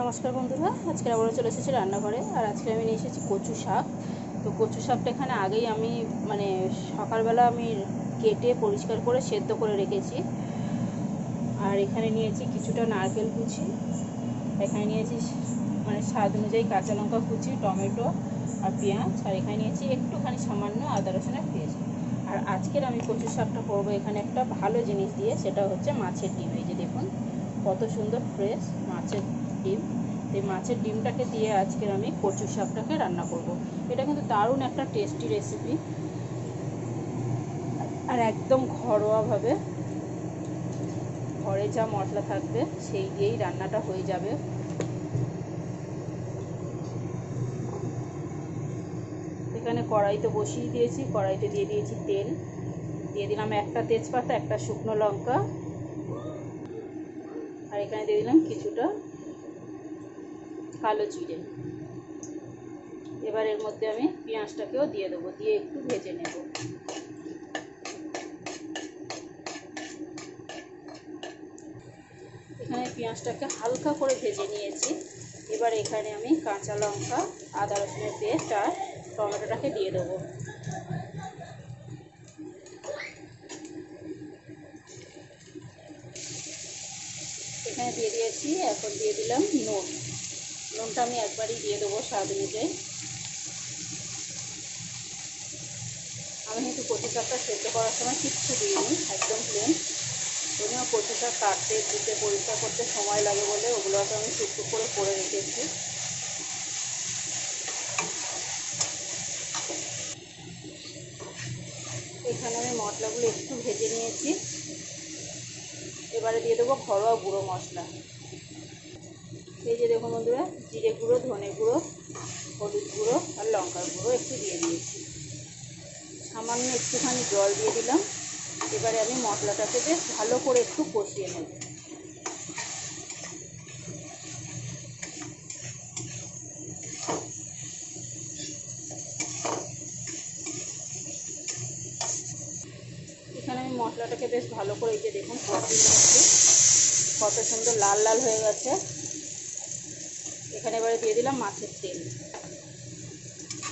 নমস্কার বন্ধুরা, আজকে আবারও চলে এসেছি রান্নাঘরে। আর আজকে আমি নিয়ে এসেছি কচু শাক। তো কচু শাকটা এখানে আগেই আমি সকালবেলা আমি কেটে পরিষ্কার করে সেদ্ধ করে রেখেছি। আর এখানে নিয়েছি কিছুটা নারকেল কুচি, এখানে নিয়েছি স্বাদ অনুযায়ী কাঁচা লঙ্কা কুচি, টমেটো আর পেঁয়াজ, আর এখানে নিয়েছি একটুখানি সামান্য আদা রসুনের পেস্ট। আর আজকের আমি কচু শাকটা করবো এখানে একটা ভালো জিনিস দিয়ে, সেটা হচ্ছে মাছের ডিম। এই যে দেখুন কত সুন্দর ফ্রেশ মাছের ডিম। এই মাছের ডিমটাকে দিয়ে আজকের আমি কচু শাকটাকে রান্না করব। এটা কিন্তু দারুণ একটা টেস্টি রেসিপি, আর একদম ঘরোয়াভাবে ঘরে যা মশলা থাকবে সেই দিয়েই রান্নাটা হয়ে যাবে। এখানে কড়াইতে বসিয়ে দিয়েছি, কড়াইতে দিয়ে দিয়েছি তেল, দিয়ে দিলাম একটা তেজপাতা, একটা শুকনো লঙ্কা, আর এখানে দিয়ে দিলাম কিছুটা কালো জিরে। এবার এর মধ্যে আমি পেঁয়াজটাকেও দিয়ে দেবো, দিয়ে একটু ভেজে নেব। এখানে পেঁয়াজটাকে হালকা করে ভেজে নিয়েছি। এবার এখানে আমি কাঁচা লঙ্কা, আদা রসুনের পেস্ট আর টমেটোটাকে দিয়ে দেবো। এখানে দিয়ে দিয়েছি, এখন দিয়ে দিলাম নুন। নুনটা আমি একবারই দিয়ে দেবো স্বাদ অনুযায়ী। আমি কিন্তু কচু শাকটা সেদ্ধ করার সময় কিচ্ছু দিইনি, একদম প্লেন। যদিও কচু শাক কাটতে, ধুতে, পরিষ্কার করতে সময় লাগে বলে ওগুলোকে আমি টুকটুক করে রেখেছি। এখানে আমি মশলাগুলো একটু ভেজে নিয়েছি। এবারে দিয়ে দেবো ঘরোয়া গুঁড়ো মশলা। এই যে দেখুন বন্ধুরা, জিরে গুঁড়ো, ধনে গুঁড়ো, হলুদ গুঁড়ো আর লঙ্কার গুঁড়ো একটু দিয়ে দিয়েছি। সামান্য একটুখানি জল দিয়ে দিলাম। এবারে আমি মশলাটাকে বেশ ভালো করে একটু কষিয়ে নেব। এখানে আমি মশলাটাকে বেশ ভালো করে এই যে দেখুন কষিয়ে নিয়েছি, কত সুন্দর লাল লাল হয়ে গেছে। এখানে এবারে দিয়ে দিলাম মাছের তেল।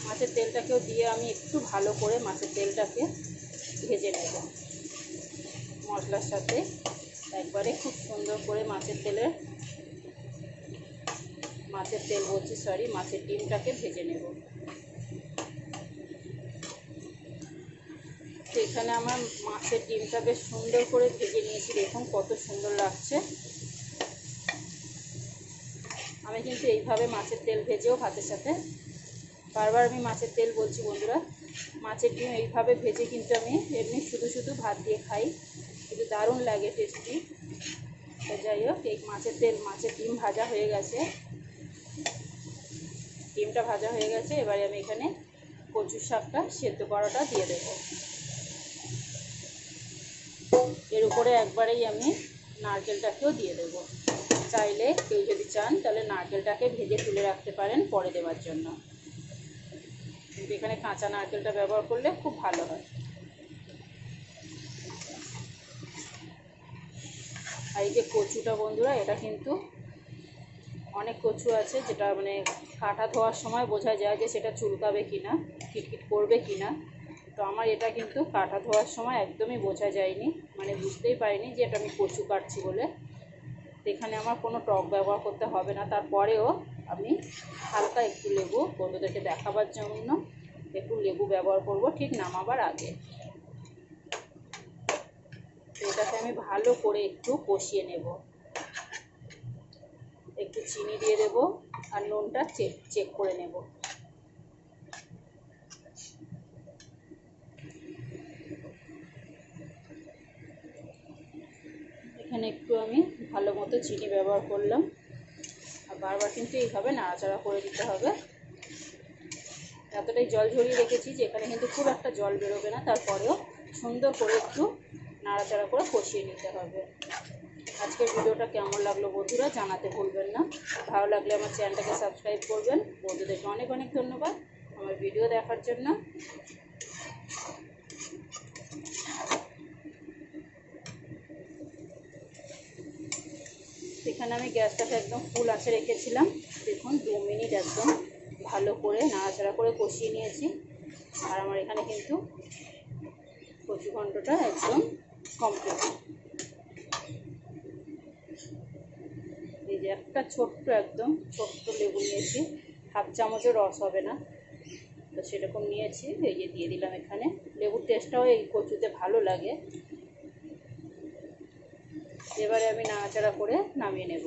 মাছের তেলটাকেও দিয়ে আমি একটু ভালো করে মাছের তেলটাকে ভেজে নেব মশলার সাথে। একবারে খুব সুন্দর করে মাছের ডিমটাকে ভেজে নেব। তো এখানে আমার মাছের ডিমটা বেশ সুন্দর করে ভেজে নিয়েছি, দেখুন কত সুন্দর লাগছে। আমি কিন্তু এইভাবে মাছের তেল ভেজেও ভাতের সাথে, বারবার আমি মাছের তেল বলছি বন্ধুরা, মাছের ডিম এইভাবে ভেজে কিন্তু আমি এমনি শুধু শুধু ভাত দিয়ে খাই, কিন্তু দারুণ লাগে, টেস্টি। তো যাই হোক, এই মাছের ডিম ভাজা হয়ে গেছে, ডিমটা ভাজা হয়ে গেছে। এবারে আমি এখানে কচু শাকটা সেদ্ধ করাটা দিয়ে দেবো। এর উপরে একবারেই আমি নারকেলটাকেও দিয়ে দেবো। চাইলে কেউ যদি চান তাহলে নারকেলটাকে ভেজে তুলে রাখতে পারেন পরে দেওয়ার জন্য, কিন্তু এখানে কাঁচা নারকেলটা ব্যবহার করলে খুব ভালো হয়। আর এই যে কচুটা বন্ধুরা, এটা কিন্তু অনেক কচু আছে যেটা কাটা ধোয়ার সময় বোঝা যায় যে সেটা চুলকাবে কিনা, কিটকিট করবে কিনা। তো আমার এটা কিন্তু কাটা ধোয়ার সময় একদমই বোঝা যায়নি, বুঝতেই পারিনি যে এটা আমি কচু কাটছি বলে। তো এখানে আমার কোনো টক ব্যবহার করতে হবে না। তারপরেও আমি হালকা একটু লেবু, বন্ধুদেরকে দেখাবার জন্য একটু লেবু ব্যবহার করব ঠিক নামাবার আগে। তো এটাকে আমি ভালো করে একটু কষিয়ে নেব। একটু চিনি দিয়ে দেবো আর নুনটা চেক করে নেব। এখানে একটু আমি ভালো মতো চিনি ব্যবহার করলাম, আর বারবার কিন্তু এইভাবে নাড়াচাড়া করে দিতে হবে। এতটাই জল ঝরিয়ে রেখেছি যে এখানে কিন্তু খুব একটা জল বেরোবে না, তারপরেও সুন্দর করে একটু নাড়াচাড়া করে কষিয়ে নিতে হবে। আজকের ভিডিওটা কেমন লাগলো বন্ধুরা জানাতে ভুলবেন না। ভালো লাগলে আমার চ্যানেলটাকে সাবস্ক্রাইব করবেন। বন্ধুদেরকে অনেক অনেক ধন্যবাদ আমার ভিডিও দেখার জন্য। এখানে এখানে আমি গ্যাসটাকে একদম ফুল আঁচে রেখেছিলাম। দেখুন 2 মিনিট একদম ভালো করে নাড়াচাড়া করে কষিয়ে নিয়েছি। আর আমার এখানে কিন্তু কচু ঘন্টটা একদম কমপ্লিট। এই যে একটা একদম ছোট্ট লেবু নিয়েছি, 1/2 চামচের রস হবে না, তো সেরকম নিয়েছি। এই যে দিয়ে দিলাম এখানে। লেবুর টেস্টটাও এই কচুতে ভালো লাগে। এবারে আমি নাড়াচাড়া করে নামিয়ে নেব।